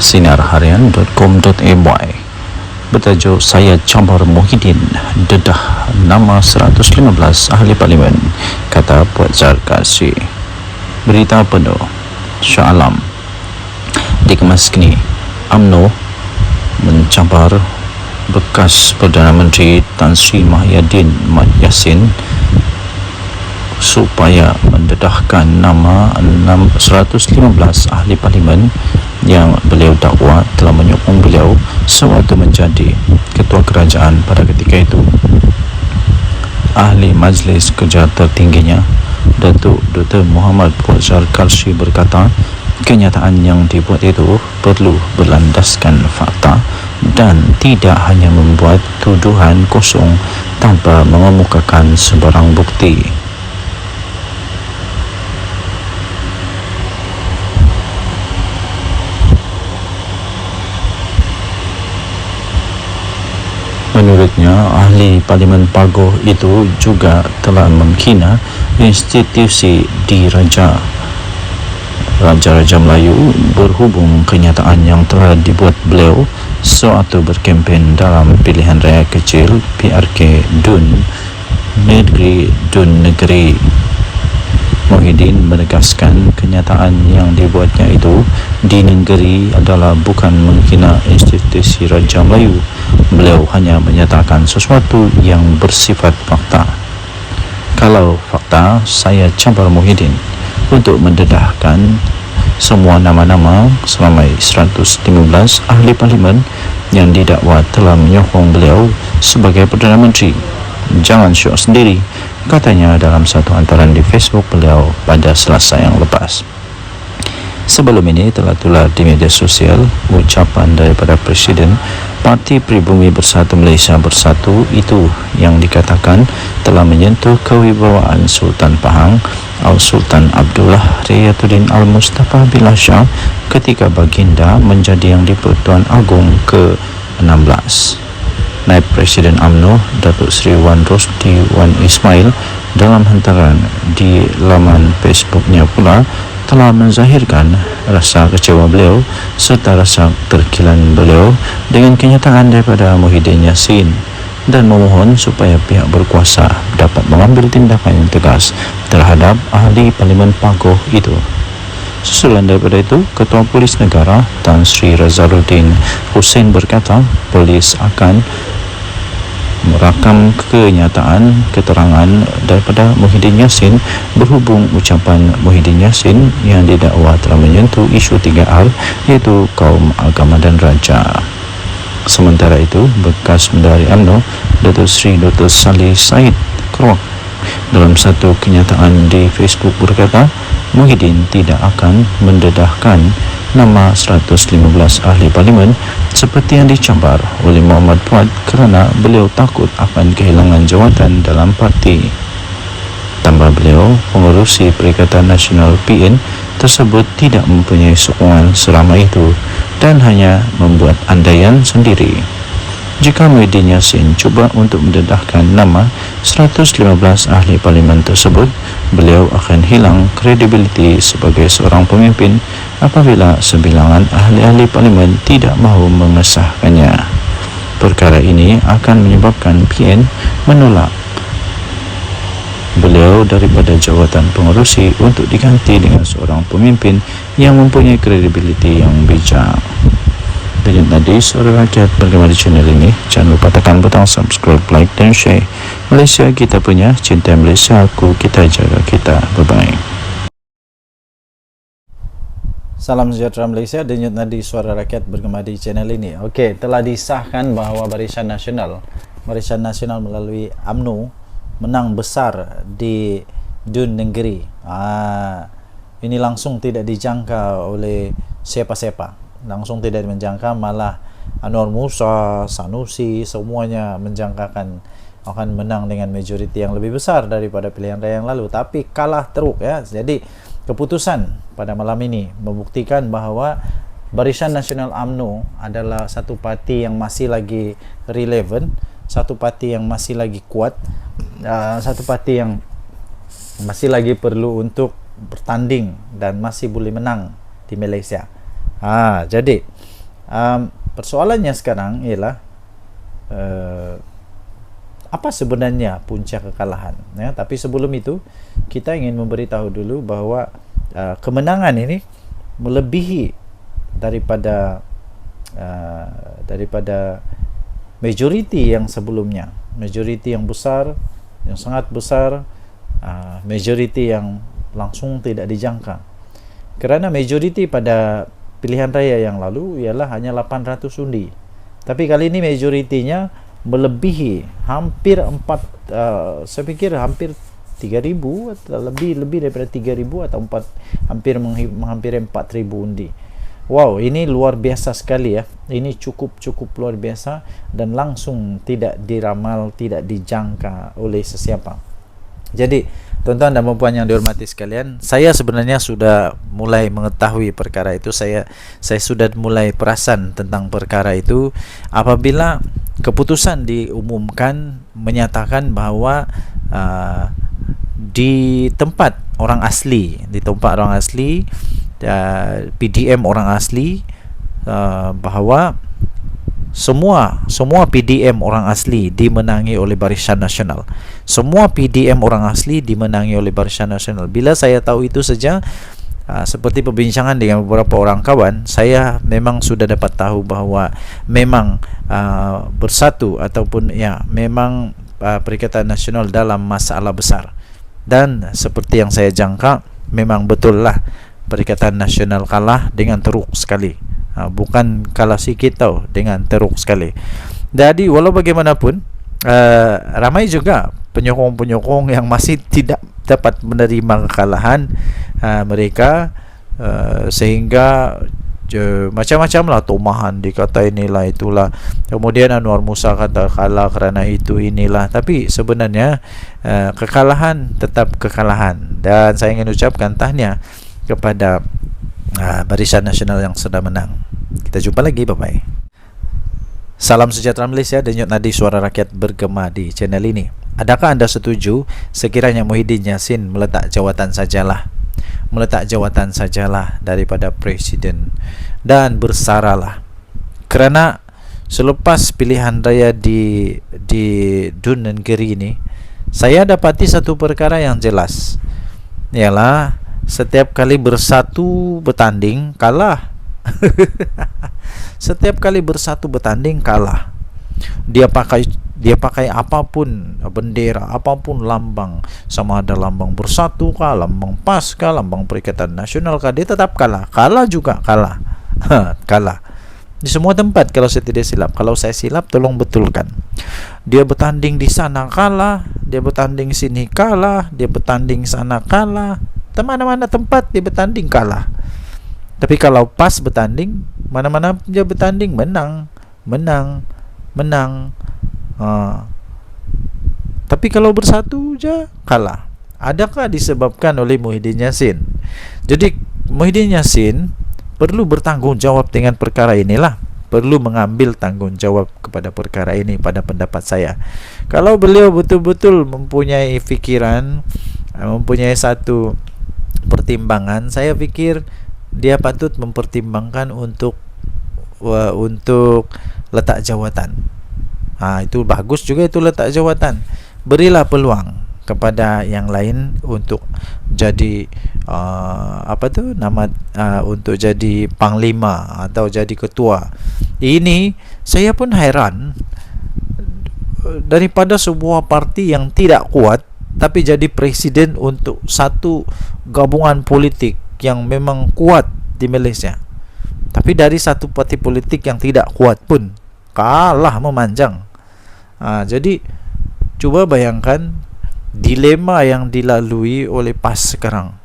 sinarharian.com.my bertajuk Saya Campar Muhyiddin dedah nama 115 ahli parlimen, kata Puan Zarkasi. Berita penuh Shah Alam dikemas kini. UMNO mencampar bekas Perdana Menteri Tan Sri Muhyiddin Yassin supaya mendedahkan nama 115 ahli parlimen yang beliau dakwa telah menyokong beliau sewaktu menjadi ketua kerajaan pada ketika itu. Ahli Majlis Kerja tertingginya, Datuk Dr. Muhammad Puazar Karshi berkata, kenyataan yang dibuat itu perlu berlandaskan fakta dan tidak hanya membuat tuduhan kosong tanpa mengemukakan sebarang bukti. Menurutnya, ahli Parlimen Pagoh itu juga telah menghina institusi diraja Raja-Raja Melayu berhubung kenyataan yang telah dibuat beliau sewaktu berkempen dalam pilihan raya kecil PRK Dun Negeri. Muhyiddin menegaskan kenyataan yang dibuatnya itu di negeri adalah bukan menghina institusi Raja Melayu. Beliau hanya menyatakan sesuatu yang bersifat fakta. Kalau fakta, saya campar Muhyiddin untuk mendedahkan semua nama-nama selama 115 ahli parlimen yang didakwa telah menyokong beliau sebagai Perdana Menteri. Jangan syok sendiri, katanya dalam satu hantaran di Facebook beliau pada Selasa yang lepas. Sebelum ini telah tular di media sosial ucapan daripada Presiden Parti Pribumi Bersatu Malaysia Bersatu itu yang dikatakan telah menyentuh kewibawaan Sultan Pahang Al-Sultan Abdullah Riyatuddin Al-Mustafa Billah Shah ketika baginda menjadi Yang di-Pertuan Agong ke-16. Naib Presiden UMNO Datuk Seri Wan Rosdi Wan Ismail dalam hantaran di laman Facebooknya pula telah menzahirkan rasa kecewa beliau serta rasa terkilan beliau dengan kenyataan daripada Muhyiddin Yassin dan memohon supaya pihak berkuasa dapat mengambil tindakan yang tegas terhadap ahli Parlimen Pagoh itu. Susulan daripada itu, Ketua Polis Negara Tan Sri Razaluddin Hussein berkata polis akan merakam kenyataan keterangan daripada Muhyiddin Yassin berhubung ucapan Muhyiddin Yassin yang didakwa telah menyentuh isu 3R iaitu kaum, agama dan raja. Sementara itu, bekas Menteri UMNO Datuk Seri Dr. Salih Said Kroak dalam satu kenyataan di Facebook berkata Muhyiddin tidak akan mendedahkan nama 115 ahli parlimen seperti yang dicampar oleh Muhammad Puad kerana beliau takut akan kehilangan jawatan dalam parti. Tambah beliau, pengurusi Perikatan Nasional PN tersebut tidak mempunyai sokongan selama itu dan hanya membuat andaian sendiri. Jika Muhyiddin Yassin cuba untuk mendedahkan nama 115 ahli parlimen tersebut, beliau akan hilang kredibiliti sebagai seorang pemimpin apabila sebilangan ahli-ahli parlimen tidak mahu mengesahkannya. Perkara ini akan menyebabkan PN menolak beliau daripada jawatan pengerusi untuk diganti dengan seorang pemimpin yang mempunyai kredibiliti yang bijak. Dari tadi, Suara Rakyat bergema di channel ini. Jangan lupa tekan butang subscribe, like dan share. Malaysia kita punya, cinta Malaysia aku, kita jaga kita. Bye-bye. Salam sejahtera Malaysia, denyut nadi Suara Rakyat bergema di channel ini. Okey, telah disahkan bahawa Barisan Nasional melalui UMNO menang besar di Dun Negeri. Ini langsung tidak dijangka oleh siapa-siapa. Langsung tidak menjangka, malah Anwar Musa, Sanusi, semuanya menjangkakan akan menang dengan majoriti yang lebih besar daripada pilihan raya yang lalu, tapi kalah teruk ya. Jadi keputusan pada malam ini membuktikan bahawa Barisan Nasional UMNO adalah satu parti yang masih lagi relevan, satu parti yang masih lagi kuat, satu parti yang masih lagi perlu untuk bertanding dan masih boleh menang di Malaysia. Jadi persoalannya sekarang ialah apa sebenarnya punca kekalahan ya? Tapi sebelum itu kita ingin memberitahu dulu bahawa kemenangan ini melebihi daripada majoriti yang sebelumnya, majoriti yang besar, yang sangat besar, majoriti yang langsung tidak dijangka. Kerana majoriti pada pilihan raya yang lalu ialah hanya 800 undi, tapi kali ini majoritinya melebihi hampir saya fikir hampir 3,000 atau lebih daripada 3,000 atau hampir 4,000 undi. Wow, ini luar biasa sekali ya. Ini cukup luar biasa dan langsung tidak diramal, tidak dijangka oleh sesiapa. Jadi tuan-tuan dan puan yang dihormati sekalian, saya sebenarnya sudah mulai mengetahui perkara itu. Saya sudah mulai perasan tentang perkara itu apabila keputusan diumumkan menyatakan bahawa di tempat orang asli, PDM orang asli, bahawa semua PDM orang asli dimenangi oleh Barisan Nasional. Semua PDM orang asli dimenangi oleh Barisan Nasional. Bila saya tahu itu saja, seperti perbincangan dengan beberapa orang kawan, saya memang sudah dapat tahu bahawa memang bersatu ataupun ya memang Perikatan Nasional dalam masalah besar. Dan seperti yang saya jangka, memang betul lah Perikatan Nasional kalah dengan teruk sekali. Bukan kalah sikit tau, dengan teruk sekali. Jadi walau bagaimanapun, ramai juga penyokong-penyokong yang masih tidak dapat menerima kekalahan mereka, sehingga macam-macam lah tomahan, dikata inilah itulah, kemudian Anwar Musa kata kalah kerana itu inilah. Tapi sebenarnya kekalahan tetap kekalahan, dan saya ingin ucapkan tahniah kepada Barisan Nasional yang sudah menang. Kita jumpa lagi, bye-bye. Salam sejahtera Malaysia, denyut nadi Suara Rakyat bergema di channel ini. Adakah anda setuju sekiranya Muhyiddin Yassin meletak jawatan sajalah daripada Presiden dan bersaralah? Kerana selepas pilihan raya di Dun Negeri ini, saya dapati satu perkara yang jelas, ialah setiap kali bersatu bertanding kalah. Setiap kali bersatu bertanding kalah. Dia pakai apapun bendera, apapun lambang, sama ada lambang Bersatu kah, lambang PAS kah, lambang Perikatan Nasional kah, dia tetap kalah. Kalah juga kalah. Kalah di semua tempat kalau saya tidak silap. Kalau saya silap tolong betulkan. Dia bertanding di sana kalah, dia bertanding sini kalah, dia bertanding sana kalah, mana-mana tempat dia bertanding kalah. Tapi kalau PAS bertanding, mana-mana dia bertanding menang. Tapi kalau Bersatu je kalah. Adakah disebabkan oleh Muhyiddin Yassin? Jadi Muhyiddin Yassin perlu bertanggung jawab dengan perkara inilah, perlu mengambil tanggung jawab kepada perkara ini pada pendapat saya. Kalau beliau betul-betul mempunyai fikiran, mempunyai satu pertimbangan, saya pikir dia patut mempertimbangkan untuk letak jawatan. Itu bagus juga, itu letak jawatan. Berilah peluang kepada yang lain untuk jadi untuk jadi panglima atau jadi ketua. Ini saya pun heran, daripada sebuah parti yang tidak kuat tapi jadi presiden untuk satu gabungan politik yang memang kuat di Malaysia. Tapi dari satu parti politik yang tidak kuat pun kalah memanjang. Jadi cuba bayangkan dilema yang dilalui oleh PAS sekarang.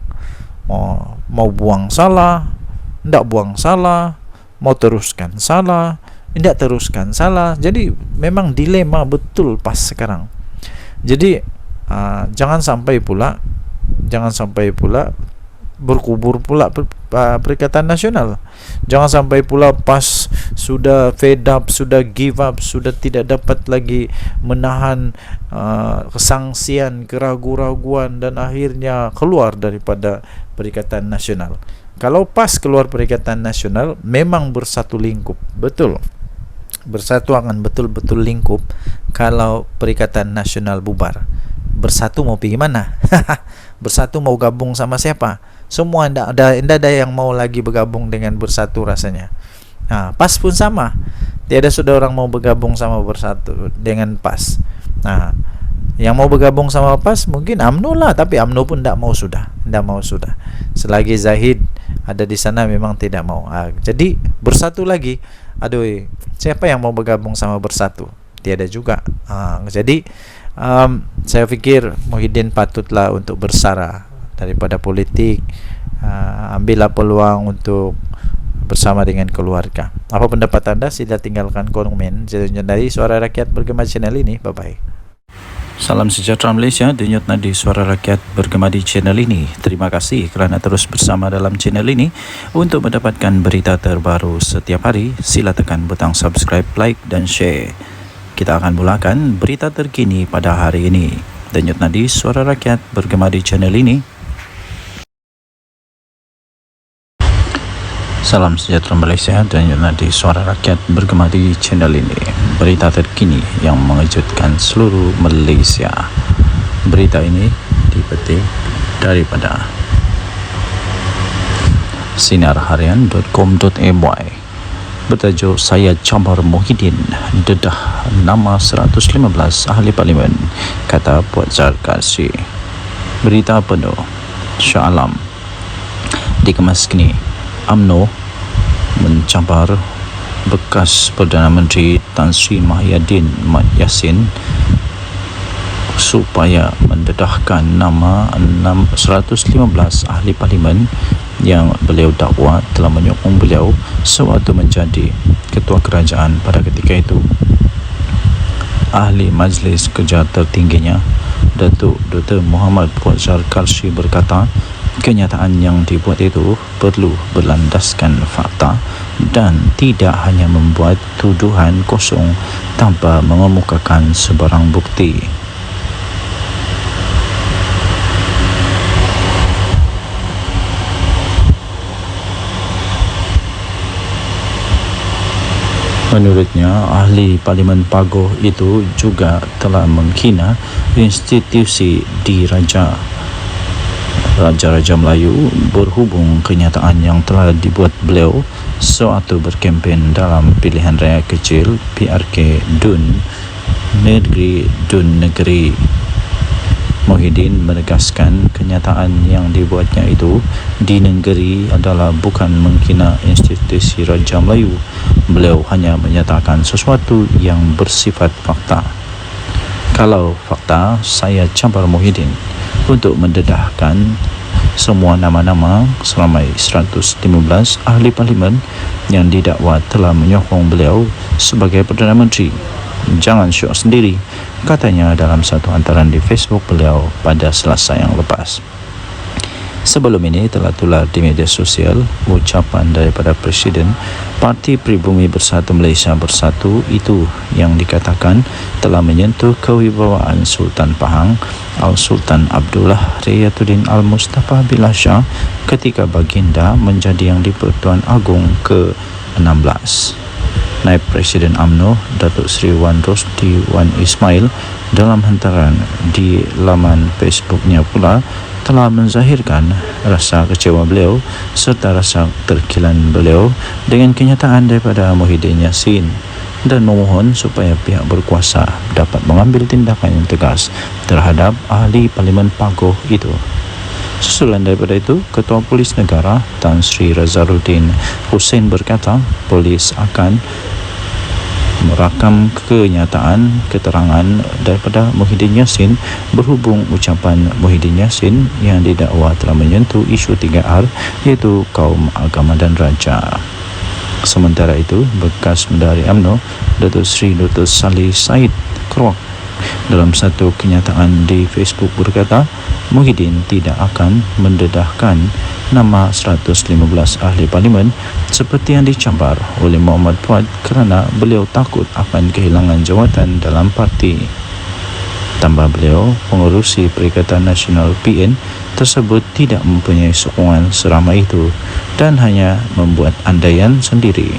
Mau buang salah, tidak buang salah, mau teruskan salah, tidak teruskan salah. Jadi memang dilema betul PAS sekarang. Jadi jangan sampai pula berkubur pula Perikatan Nasional. Jangan sampai pula PAS sudah fed up, sudah give up, sudah tidak dapat lagi menahan kesangsian, keraguan-raguan, dan akhirnya keluar daripada Perikatan Nasional. Kalau PAS keluar Perikatan Nasional, memang bersatu lingkup, betul. Bersatu akan betul-betul lingkup. Kalau Perikatan Nasional bubar, bersatu mau pergi mana? Bersatu mau gabung sama siapa? Semua tidak ada yang mau lagi bergabung dengan bersatu rasanya. PAS pun sama. Tiada sudah orang mau bergabung sama bersatu dengan PAS. Yang mau bergabung sama PAS mungkin UMNO lah, tapi UMNO pun tidak mau sudah. Selagi Zahid ada di sana memang tidak mau. Jadi bersatu lagi. Aduh, siapa yang mau bergabung sama bersatu? Tiada juga. Jadi saya pikir Muhyiddin patutlah untuk bersara daripada politik. Ambillah peluang untuk bersama dengan keluarga. Apa pendapat anda? Sila tinggalkan komen dari Suara Rakyat Bergema channel ini. Bye bye. Salam sejahtera Malaysia, denyut nadi Suara Rakyat Bergema di channel ini. Terima kasih kerana terus bersama dalam channel ini. Untuk mendapatkan berita terbaru setiap hari, sila tekan butang subscribe, like dan share. Kita akan mulakan berita terkini pada hari ini. Denyut nadi Suara Rakyat Bergema di channel ini. Salam sejahtera Malaysia, denyut nadi Suara Rakyat Bergema di channel ini. Berita terkini yang mengejutkan seluruh Malaysia. Berita ini dipetik daripada sinarharian.com.my. Bertajuk Saya Cabar Muhyiddin dedah nama 115 ahli parlimen, kata Puan Zarkasi. Berita penuh Shah Alam dikemas kini. UMNO mencabar bekas Perdana Menteri Tan Sri Muhyiddin Yassin supaya mendedahkan nama 115 ahli parlimen yang beliau dakwa telah menyokong beliau sewaktu menjadi ketua kerajaan pada ketika itu. Ahli Majlis Kerja tertingginya, Datuk Dr. Muhammad Puan Zarkasi berkata, kenyataan yang dibuat itu perlu berlandaskan fakta dan tidak hanya membuat tuduhan kosong tanpa mengemukakan sebarang bukti. Menurutnya, ahli Parlimen Pagoh itu juga telah menghina institusi diraja Raja-Raja Melayu berhubung kenyataan yang telah dibuat beliau sewaktu berkempen dalam pilihan raya kecil PRK Dun Negeri. Muhyiddin menegaskan kenyataan yang dibuatnya itu di negeri adalah bukan menghina institusi Raja Melayu. Beliau hanya menyatakan sesuatu yang bersifat fakta. Kalau fakta, saya cabar Muhyiddin untuk mendedahkan semua nama-nama seramai 115 ahli parlimen yang didakwa telah menyokong beliau sebagai Perdana Menteri. jangan syok sendiri, katanya dalam satu hantaran di Facebook beliau pada Selasa yang lepas. Sebelum ini telah tular di media sosial ucapan daripada Presiden Parti Pribumi Bersatu Malaysia Bersatu itu yang dikatakan telah menyentuh kewibawaan Sultan Pahang Al-Sultan Abdullah Riyatuddin Al-Mustafa Billah Shah ketika baginda menjadi Yang di-Pertuan Agong ke-16. Naib Presiden UMNO Datuk Seri Wan Rosdi Wan Ismail dalam hantaran di laman Facebooknya pula telah menzahirkan rasa kecewa beliau serta rasa terkilan beliau dengan kenyataan daripada Muhyiddin Yassin dan memohon supaya pihak berkuasa dapat mengambil tindakan yang tegas terhadap ahli Parlimen Pagoh itu. Susulan daripada itu, Ketua Polis Negara Tan Sri Razaruddin Hussein berkata polis akan merakam kenyataan keterangan daripada Muhyiddin Yassin berhubung ucapan Muhyiddin Yassin yang didakwa telah menyentuh isu 3R iaitu kaum, agama dan raja. Sementara itu, bekas Menteri UMNO Datuk Seri Dr. Salih Said Kroak dalam satu kenyataan di Facebook berkata Muhyiddin tidak akan mendedahkan nama 115 ahli parlimen seperti yang dicabar oleh Muhammad Fuad kerana beliau takut akan kehilangan jawatan dalam parti. Tambah beliau, pengerusi Perikatan Nasional PN tersebut tidak mempunyai sokongan seramai itu dan hanya membuat andaian sendiri.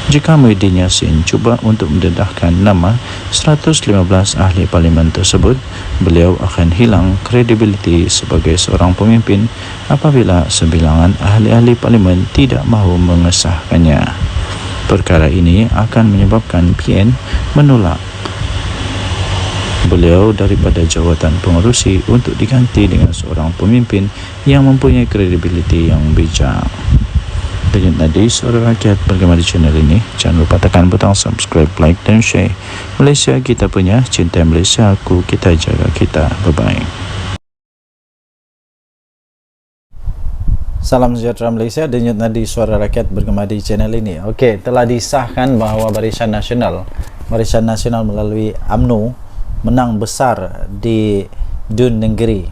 Jika Muhyiddin Yassin cuba untuk mendedahkan nama 115 ahli parlimen tersebut, beliau akan hilang kredibiliti sebagai seorang pemimpin apabila sebilangan ahli-ahli parlimen tidak mahu mengesahkannya. Perkara ini akan menyebabkan PN menolak beliau daripada jawatan pengerusi untuk diganti dengan seorang pemimpin yang mempunyai kredibiliti yang bijak. Denyut nadi suara rakyat bergema di channel ini. Jangan lupa tekan butang subscribe, like dan share. Malaysia kita punya, cinta Malaysia aku, kita jaga kita. Bye-bye. Salam sejahtera Malaysia, denyut nadi suara rakyat bergema di channel ini. Okey, telah disahkan bahawa Barisan Nasional melalui UMNO menang besar di Dun Negeri.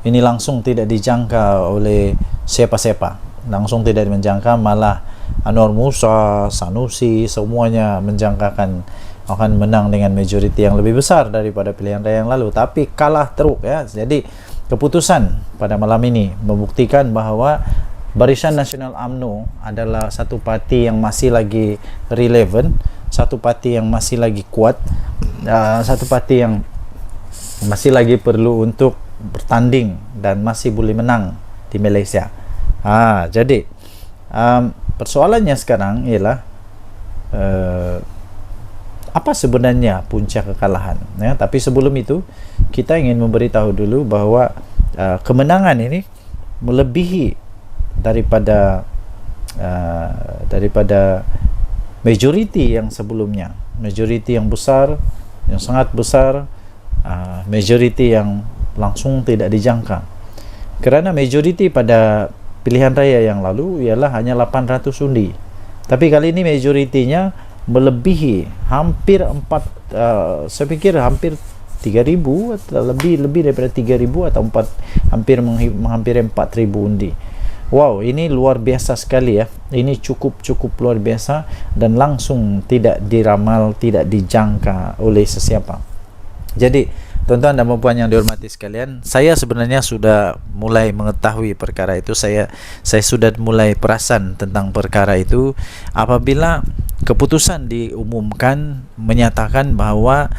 Ini langsung tidak dijangka oleh siapa-siapa. Langsung tidak menjangka, malah Anwar Musa, Sanusi, semuanya menjangkakan akan menang dengan majoriti yang lebih besar daripada pilihan raya yang lalu, tapi kalah teruk ya. Jadi keputusan pada malam ini membuktikan bahawa Barisan Nasional UMNO adalah satu parti yang masih lagi relevan, satu parti yang masih lagi kuat, satu parti yang masih lagi perlu untuk bertanding dan masih boleh menang di Malaysia. Jadi persoalannya sekarang ialah apa sebenarnya punca kekalahan ya? Tapi sebelum itu kita ingin memberitahu dulu bahawa kemenangan ini melebihi daripada majoriti yang sebelumnya, majoriti yang besar, yang sangat besar, majoriti yang langsung tidak dijangka. Kerana majoriti pada pilihan raya yang lalu ialah hanya 800 undi. Tapi kali ini majoritinya melebihi hampir saya pikir hampir 3,000 atau lebih daripada 3,000 atau hampir 4,000 undi. Wow, ini luar biasa sekali ya. Ini cukup luar biasa dan langsung tidak diramal, tidak dijangka oleh sesiapa. Jadi tuan-tuan dan puan yang dihormati sekalian, saya sebenarnya sudah mulai mengetahui perkara itu. Saya sudah mulai perasan tentang perkara itu apabila keputusan diumumkan menyatakan bahawa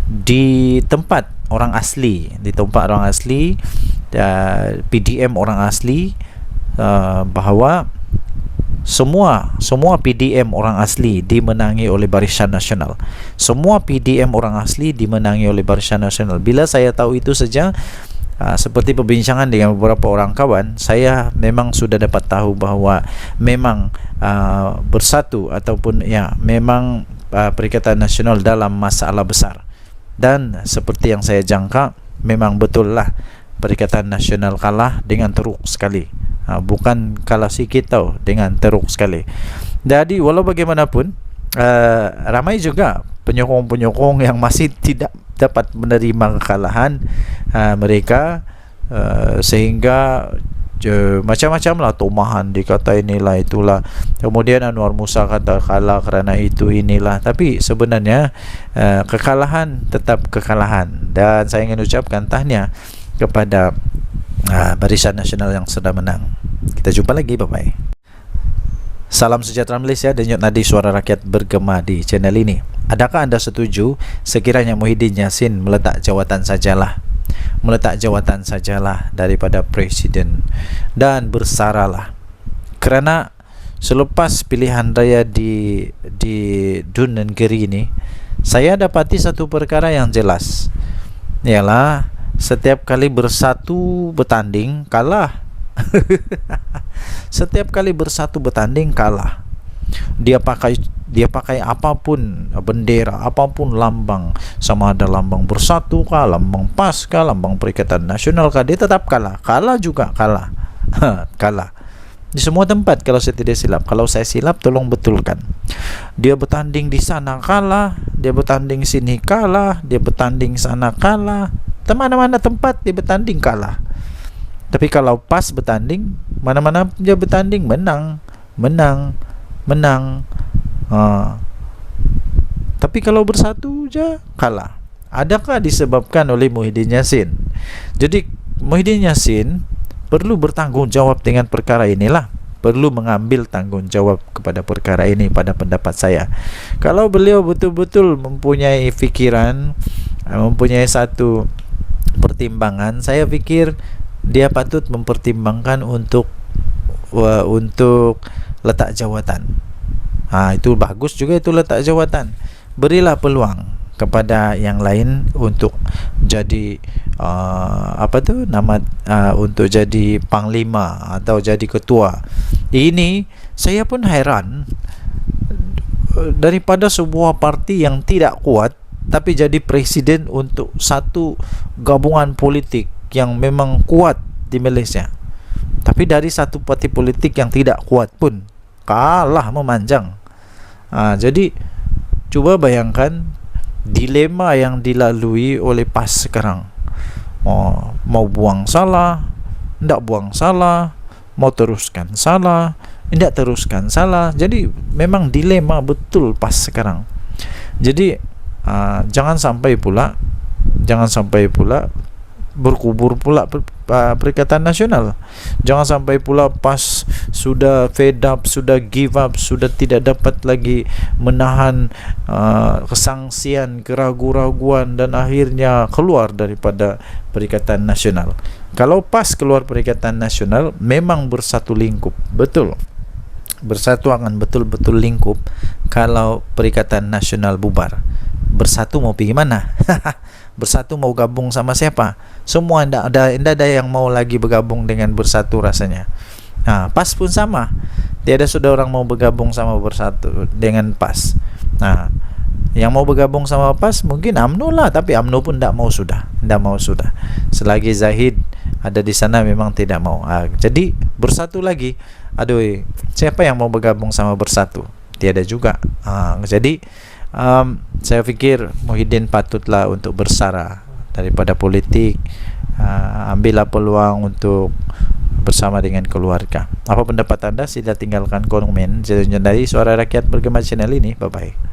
di tempat orang asli, PDM orang asli, bahawa semua PDM orang asli dimenangi oleh Barisan Nasional. Semua PDM orang asli dimenangi oleh Barisan Nasional. Bila saya tahu itu saja, seperti perbincangan dengan beberapa orang kawan, saya memang sudah dapat tahu bahawa memang bersatu ataupun ya memang Perikatan Nasional dalam masalah besar. Dan seperti yang saya jangka, memang betul lah Perikatan Nasional kalah dengan teruk sekali. Bukan kalah sikit tau, dengan teruk sekali. Jadi walau bagaimanapun ramai juga penyokong-penyokong yang masih tidak dapat menerima kekalahan mereka, sehingga macam-macam lah tomahan, dikata inilah itulah, kemudian Anwar Musa kata kalah kerana itu inilah. Tapi sebenarnya kekalahan tetap kekalahan, dan saya ingin ucapkan tahniah kepada Barisan Nasional yang sudah menang. Kita jumpa lagi, bye bye. Salam sejahtera Malaysia, denyut nadi suara rakyat bergema di channel ini. Adakah anda setuju sekiranya Muhyiddin Yassin meletak jawatan sajalah daripada Presiden dan bersaralah? Kerana selepas pilihan raya di Dun Negeri ini, saya dapati satu perkara yang jelas, ialah setiap kali bersatu bertanding kalah. Setiap kali bersatu bertanding kalah. Dia pakai apapun bendera, apapun lambang, sama ada lambang Bersatu kah, lambang PAS kah, lambang Perikatan Nasional kah, dia tetap kalah. Kalah juga kalah. Kalah di semua tempat kalau saya tidak silap. Kalau saya silap tolong betulkan. Dia bertanding di sana kalah, dia bertanding sini kalah, dia bertanding sana kalah, mana-mana tempat dia bertanding kalah. Tapi kalau PAS bertanding, mana-mana dia bertanding menang. Tapi kalau Bersatu je kalah. Adakah disebabkan oleh Muhyiddin Yassin? Jadi Muhyiddin Yassin perlu bertanggungjawab dengan perkara inilah, perlu mengambil tanggungjawab kepada perkara ini pada pendapat saya. Kalau beliau betul-betul mempunyai fikiran, mempunyai satu pertimbangan, saya fikir dia patut mempertimbangkan untuk letak jawatan. Itu bagus juga, itu letak jawatan. Berilah peluang kepada yang lain untuk jadi untuk jadi panglima atau jadi ketua. Ini saya pun heran, daripada sebuah parti yang tidak kuat tapi jadi presiden untuk satu gabungan politik yang memang kuat di Malaysia. Tapi dari satu parti politik yang tidak kuat pun kalah memanjang. Jadi cuba bayangkan dilema yang dilalui oleh PAS sekarang. Mau buang salah, tidak buang salah, mau teruskan salah, tidak teruskan salah. Jadi memang dilema betul PAS sekarang. Jadi jangan sampai pula berkubur pula Perikatan Nasional. Jangan sampai pula PAS sudah fed up, sudah give up, sudah tidak dapat lagi menahan kesangsian, keraguan-raguan, dan akhirnya keluar daripada Perikatan Nasional. Kalau PAS keluar Perikatan Nasional, memang bersatu lingkup, betul. Bersatu akan betul-betul lingkup. Kalau Perikatan Nasional bubar, Bersatu mau pergi mana? Bersatu mau gabung sama siapa? Semua tidak ada yang mau lagi bergabung dengan Bersatu rasanya. PAS pun sama. Tiada sudah orang mau bergabung sama Bersatu dengan PAS. Yang mau bergabung sama PAS mungkin UMNO lah, tapi UMNO pun tidak mau sudah. Selagi Zahid ada di sana memang tidak mau. Jadi Bersatu lagi. Aduh, siapa yang mau bergabung sama Bersatu? Tiada juga. Jadi saya fikir Muhyiddin patutlah untuk bersara daripada politik. Ambillah peluang untuk bersama dengan keluarga. Apa pendapat anda? Sila tinggalkan komen. Jadi dari Suara Rakyat Bergema channel ini. Bye bye.